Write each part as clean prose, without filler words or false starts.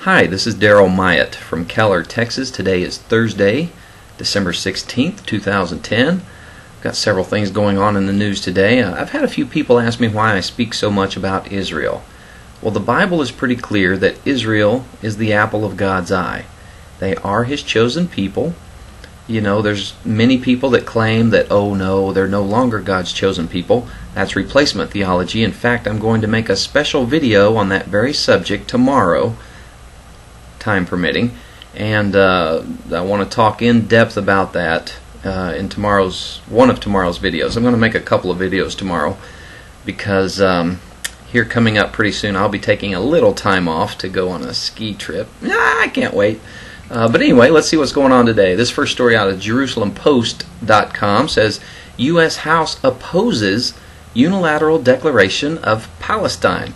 Hi, this is Daryl Myatt from Keller, Texas. Today is Thursday, December 16th, 2010. I've got several things going on in the news today. I've had a few people ask me why I speak so much about Israel. Well, the Bible is pretty clear that Israel is the apple of God's eye. They are His chosen people. You know, there's many people that claim that, oh no, they're no longer God's chosen people. That's replacement theology. In fact, I'm going to make a special video on that very subject tomorrow, time permitting, and I want to talk in depth about that in one of tomorrow's videos. I'm going to make a couple of videos tomorrow because here coming up pretty soon I'll be taking a little time off to go on a ski trip. I can't wait. But anyway, let's see what's going on today. This first story out of JerusalemPost.com says U.S. House opposes unilateral declaration of Palestine.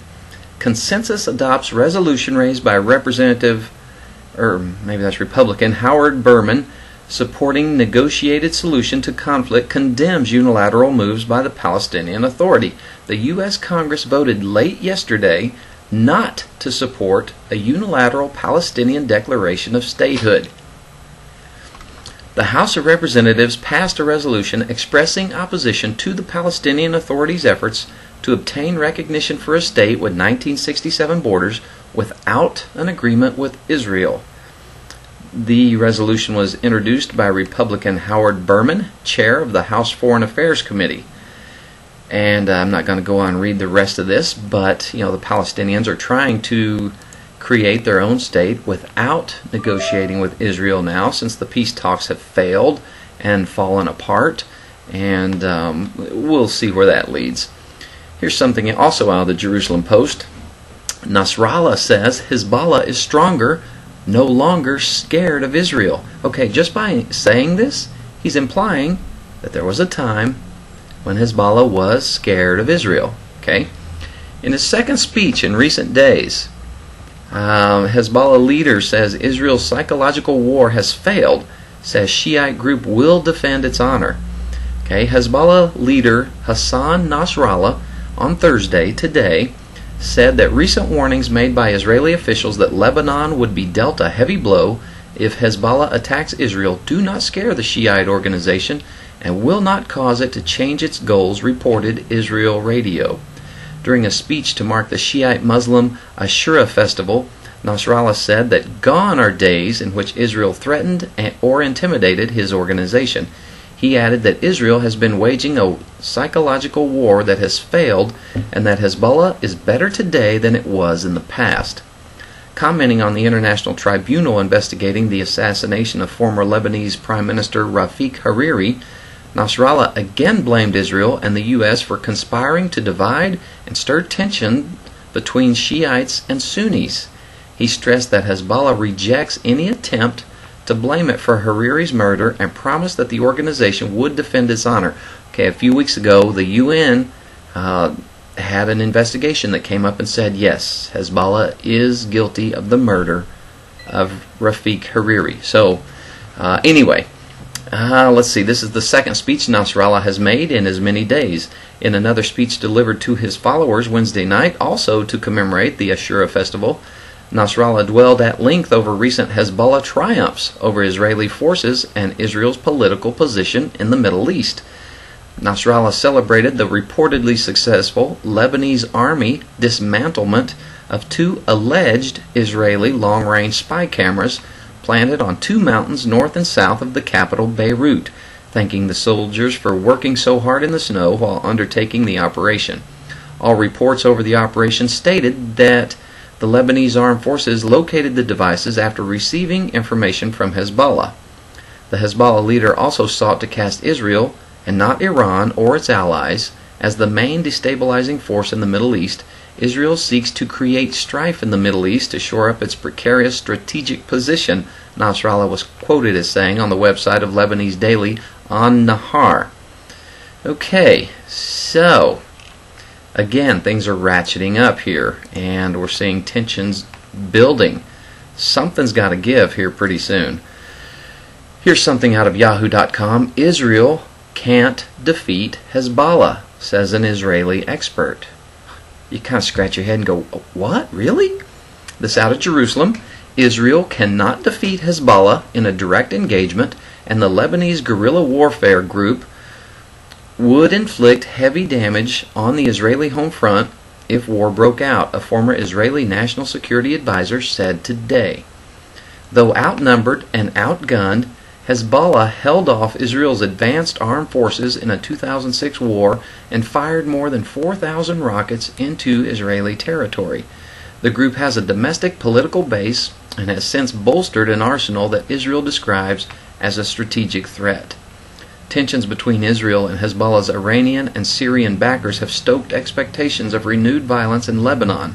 Consensus adopts resolution raised by Representative, or maybe that's Republican, Howard Berman, supporting negotiated solution to conflict, condemns unilateral moves by the Palestinian Authority. The U.S. Congress voted late yesterday not to support a unilateral Palestinian declaration of statehood. The House of Representatives passed a resolution expressing opposition to the Palestinian Authority's efforts to obtain recognition for a state with 1967 borders without an agreement with Israel. The resolution was introduced by Republican Howard Berman, chair of the House Foreign Affairs Committee. And I'm not going to go on and read the rest of this, but you know, the Palestinians are trying to create their own state without negotiating with Israel now, since the peace talks have failed and fallen apart, and we'll see where that leads. Here's something also out of the Jerusalem Post. Nasrallah says Hezbollah is stronger, no longer scared of Israel. Okay, just by saying this, he's implying that there was a time when Hezbollah was scared of Israel. Okay? In his second speech in recent days, Hezbollah leader says Israel's psychological war has failed, says Shiite group will defend its honor. Okay, Hezbollah leader Hassan Nasrallah on Thursday, today, said that recent warnings made by Israeli officials that Lebanon would be dealt a heavy blow if Hezbollah attacks Israel do not scare the Shiite organization and will not cause it to change its goals, reported Israel Radio. During a speech to mark the Shiite Muslim Ashura festival, Nasrallah said that gone are days in which Israel threatened or intimidated his organization. He added that Israel has been waging a psychological war that has failed and that Hezbollah is better today than it was in the past. Commenting on the International Tribunal investigating the assassination of former Lebanese Prime Minister Rafik Hariri, Nasrallah again blamed Israel and the U.S. for conspiring to divide and stir tension between Shiites and Sunnis. He stressed that Hezbollah rejects any attempt to blame it for Hariri's murder and promised that the organization would defend its honor. Okay, a few weeks ago, the UN had an investigation that came up and said, yes, Hezbollah is guilty of the murder of Rafik Hariri. So, anyway, let's see. This is the second speech Nasrallah has made in as many days. In another speech delivered to his followers Wednesday night, also to commemorate the Ashura festival, Nasrallah dwelled at length over recent Hezbollah triumphs over Israeli forces and Israel's political position in the Middle East. Nasrallah celebrated the reportedly successful Lebanese army dismantlement of two alleged Israeli long-range spy cameras planted on two mountains north and south of the capital Beirut, thanking the soldiers for working so hard in the snow while undertaking the operation. All reports over the operation stated that the Lebanese armed forces located the devices after receiving information from Hezbollah. The Hezbollah leader also sought to cast Israel, and not Iran or its allies, as the main destabilizing force in the Middle East. Israel seeks to create strife in the Middle East to shore up its precarious strategic position, Nasrallah was quoted as saying on the website of Lebanese daily An-Nahar. Okay, so again, things are ratcheting up here, and we're seeing tensions building. Something's got to give here pretty soon. Here's something out of Yahoo.com. Israel can't defeat Hezbollah, says an Israeli expert. You kind of scratch your head and go, what? Really? This out of Jerusalem. Israel cannot defeat Hezbollah in a direct engagement, and the Lebanese guerrilla warfare group would inflict heavy damage on the Israeli home front if war broke out, a former Israeli national security advisor said today. Though outnumbered and outgunned, Hezbollah held off Israel's advanced armed forces in a 2006 war and fired more than 4,000 rockets into Israeli territory. The group has a domestic political base and has since bolstered an arsenal that Israel describes as a strategic threat. Tensions between Israel and Hezbollah's Iranian and Syrian backers have stoked expectations of renewed violence in Lebanon.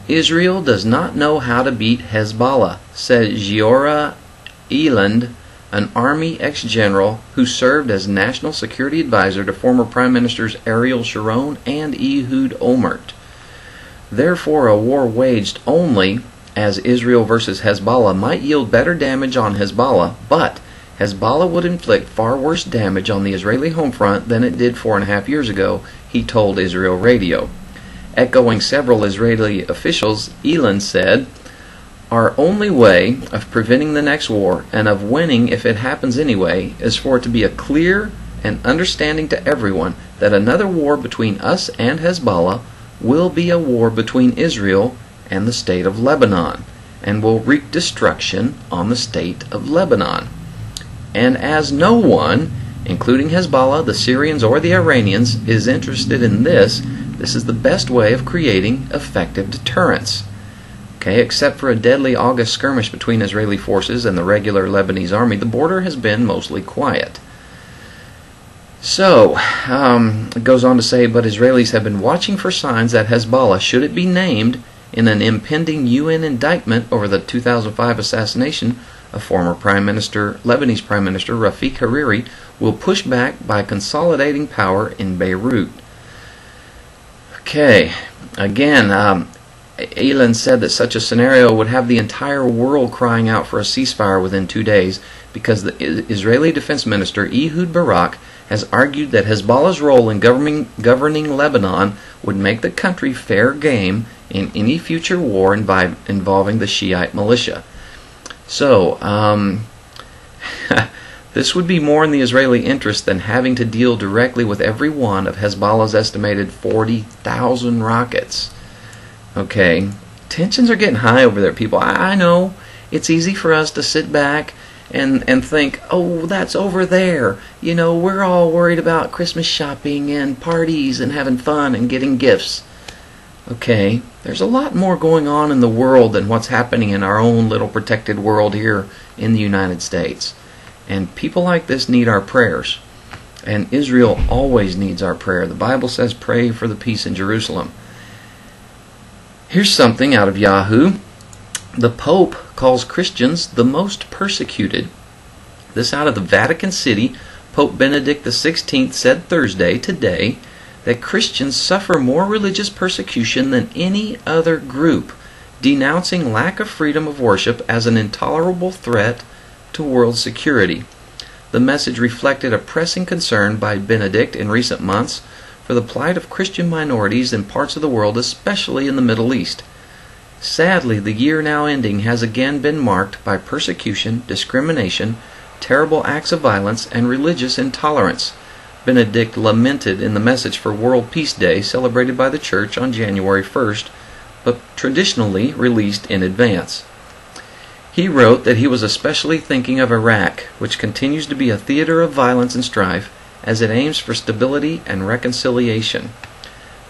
Israel does not know how to beat Hezbollah, said Giora Eland, an Army ex-general who served as National Security Advisor to former Prime Ministers Ariel Sharon and Ehud Olmert. Therefore, a war waged only as Israel versus Hezbollah might yield better damage on Hezbollah, but Hezbollah would inflict far worse damage on the Israeli home front than it did 4.5 years ago, he told Israel Radio. Echoing several Israeli officials, Eland said, "Our only way of preventing the next war, and of winning if it happens anyway, is for it to be a clear and understanding to everyone that another war between us and Hezbollah will be a war between Israel and the state of Lebanon, and will wreak destruction on the state of Lebanon. And as no one, including Hezbollah, the Syrians, or the Iranians, is interested in this is the best way of creating effective deterrence." Okay, except for a deadly August skirmish between Israeli forces and the regular Lebanese army, the border has been mostly quiet. So, it goes on to say, but Israelis have been watching for signs that Hezbollah, should it be named in an impending UN indictment over the 2005 assassination of former Lebanese Prime Minister Rafik Hariri, will push back by consolidating power in Beirut. Okay, again, Eland said that such a scenario would have the entire world crying out for a ceasefire within 2 days, because the Israeli Defense Minister Ehud Barak has argued that Hezbollah's role in governing Lebanon would make the country fair game in any future war involving the Shiite militia. So, this would be more in the Israeli interest than having to deal directly with every one of Hezbollah's estimated 40,000 rockets. Okay, tensions are getting high over there, people. I know it's easy for us to sit back and think, oh, that's over there. You know, we're all worried about Christmas shopping and parties and having fun and getting gifts. Okay, there's a lot more going on in the world than what's happening in our own little protected world here in the United States. And people like this need our prayers. And Israel always needs our prayer. The Bible says pray for the peace in Jerusalem. Here's something out of Yahoo. The Pope calls Christians the most persecuted. This out of the Vatican City. Pope Benedict XVI said Thursday, today, that Christians suffer more religious persecution than any other group, denouncing lack of freedom of worship as an intolerable threat to world security. The message reflected a pressing concern by Benedict in recent months for the plight of Christian minorities in parts of the world, especially in the Middle East. Sadly, the year now ending has again been marked by persecution, discrimination, terrible acts of violence, and religious intolerance, Benedict lamented in the message for World Peace Day celebrated by the Church on January 1st, but traditionally released in advance. He wrote that he was especially thinking of Iraq, which continues to be a theater of violence and strife as it aims for stability and reconciliation.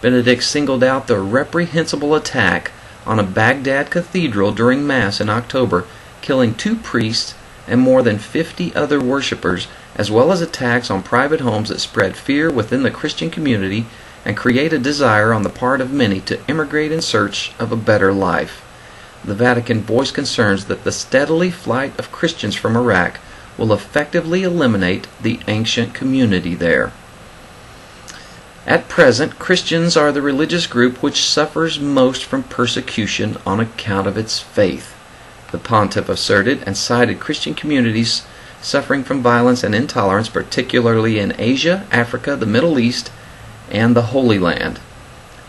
Benedict singled out the reprehensible attack on a Baghdad cathedral during Mass in October, killing 2 priests and more than 50 other worshippers, as well as attacks on private homes that spread fear within the Christian community and create a desire on the part of many to immigrate in search of a better life. The Vatican voiced concerns that the steady flight of Christians from Iraq will effectively eliminate the ancient community there. At present, Christians are the religious group which suffers most from persecution on account of its faith, the pontiff asserted, and cited Christian communities suffering from violence and intolerance, particularly in Asia, Africa, the Middle East, and the Holy Land.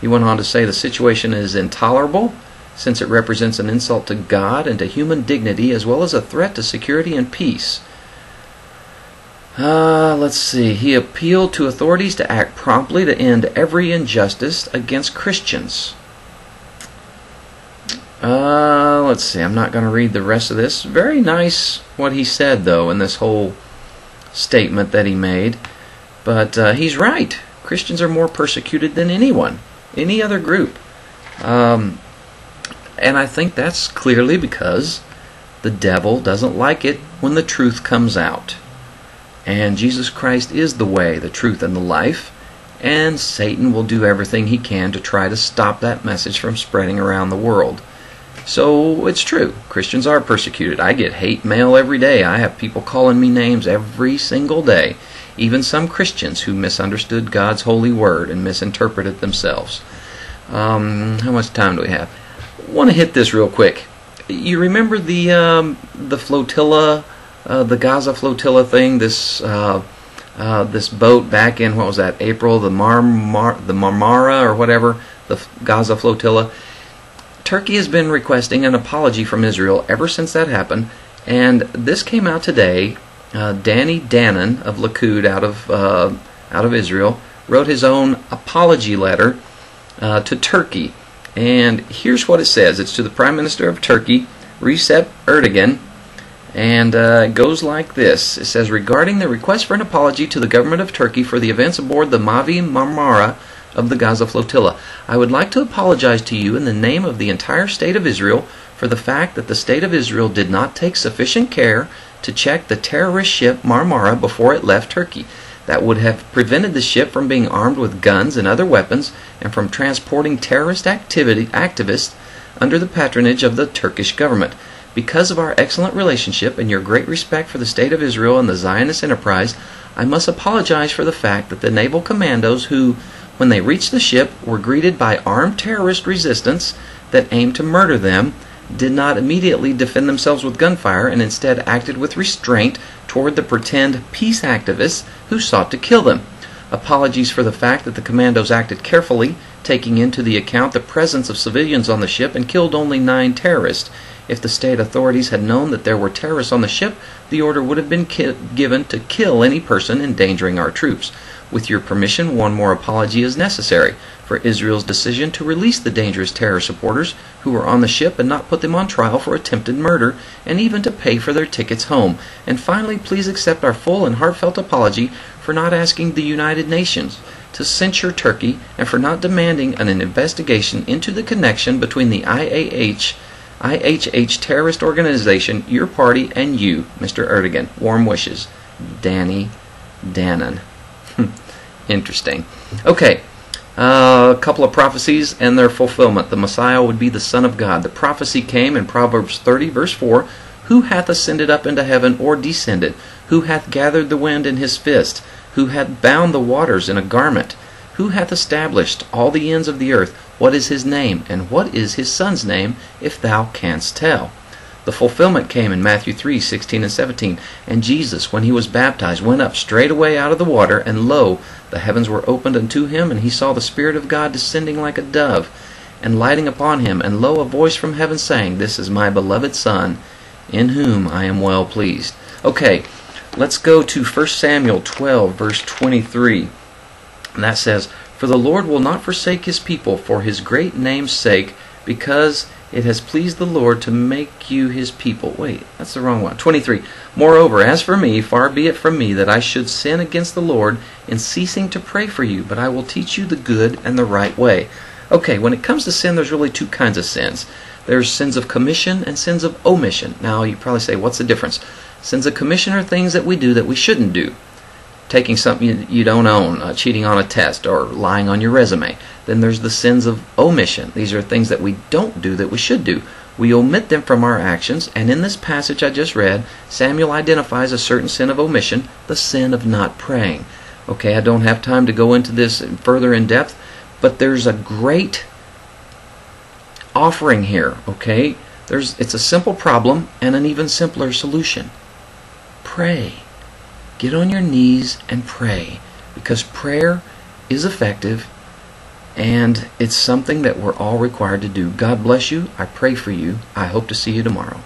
He went on to say the situation is intolerable, since it represents an insult to God and to human dignity, as well as a threat to security and peace. Let's see. He appealed to authorities to act promptly to end every injustice against Christians. Let's see. I'm not going to read the rest of this. Very nice what he said, though, in this whole statement that he made. But he's right. Christians are more persecuted than anyone, any other group. And I think that's clearly because the devil doesn't like it when the truth comes out. And Jesus Christ is the way, the truth, and the life. And Satan will do everything he can to try to stop that message from spreading around the world. So it's true. Christians are persecuted. I get hate mail every day. I have people calling me names every single day. Even some Christians who misunderstood God's holy word and misinterpreted themselves. How much time do we have? I want to hit this real quick. You remember the flotilla, the Gaza flotilla thing? This boat back in, what was that, April? The Marmara or whatever, the Gaza flotilla. Turkey has been requesting an apology from Israel ever since that happened, and this came out today. Danny Danon of Likud out of Israel wrote his own apology letter to Turkey, and here's what it says. It's to the Prime Minister of Turkey, Recep Erdogan, and it goes like this. It says, regarding the request for an apology to the government of Turkey for the events aboard the Mavi Marmara of the Gaza flotilla, I would like to apologize to you in the name of the entire State of Israel for the fact that the State of Israel did not take sufficient care to check the terrorist ship Marmara before it left Turkey. That would have prevented the ship from being armed with guns and other weapons and from transporting terrorist activists under the patronage of the Turkish government. Because of our excellent relationship and your great respect for the State of Israel and the Zionist enterprise, I must apologize for the fact that the naval commandos who, when they reached the ship, were greeted by armed terrorist resistance that aimed to murder them, did not immediately defend themselves with gunfire and instead acted with restraint toward the pretend peace activists who sought to kill them. Apologies for the fact that the commandos acted carefully, taking into the account the presence of civilians on the ship, and killed only 9 terrorists. If the state authorities had known that there were terrorists on the ship, the order would have been given to kill any person endangering our troops. With your permission, one more apology is necessary for Israel's decision to release the dangerous terror supporters who were on the ship and not put them on trial for attempted murder, and even to pay for their tickets home. And finally, please accept our full and heartfelt apology for not asking the United Nations to censure Turkey and for not demanding an investigation into the connection between the IHH terrorist organization, your party, and you, Mr. Erdogan. Warm wishes, Danny Danon. Interesting. Okay, a couple of prophecies and their fulfillment. The Messiah would be the Son of God. The prophecy came in Proverbs 30, verse 4. Who hath ascended up into heaven, or descended? Who hath gathered the wind in his fist? Who hath bound the waters in a garment? Who hath established all the ends of the earth? What is his name, and what is his son's name, if thou canst tell? The fulfillment came in Matthew 3, 16 and 17. And Jesus, when he was baptized, went up straightway out of the water, and lo, the heavens were opened unto him, and he saw the Spirit of God descending like a dove, and lighting upon him. And lo, a voice from heaven saying, This is my beloved Son, in whom I am well pleased. Okay, let's go to 1 Samuel 12, verse 23. And that says, For the Lord will not forsake his people for his great name's sake, because it has pleased the Lord to make you his people. Wait, that's the wrong one. 23. Moreover, as for me, far be it from me that I should sin against the Lord in ceasing to pray for you, but I will teach you the good and the right way. Okay, when it comes to sin, there's really 2 kinds of sins. There's sins of commission and sins of omission. Now, you probably say, what's the difference? Sins of commission are things that we do that we shouldn't do. Taking something you don't own, cheating on a test, or lying on your resume. Then there's the sins of omission. These are things that we don't do that we should do. We omit them from our actions, and in this passage I just read, Samuel identifies a certain sin of omission, the sin of not praying. Okay, I don't have time to go into this further in depth, but there's a great offering here, okay? It's a simple problem and an even simpler solution. Pray. Get on your knees and pray, because prayer is effective and it's something that we're all required to do. God bless you. I pray for you. I hope to see you tomorrow.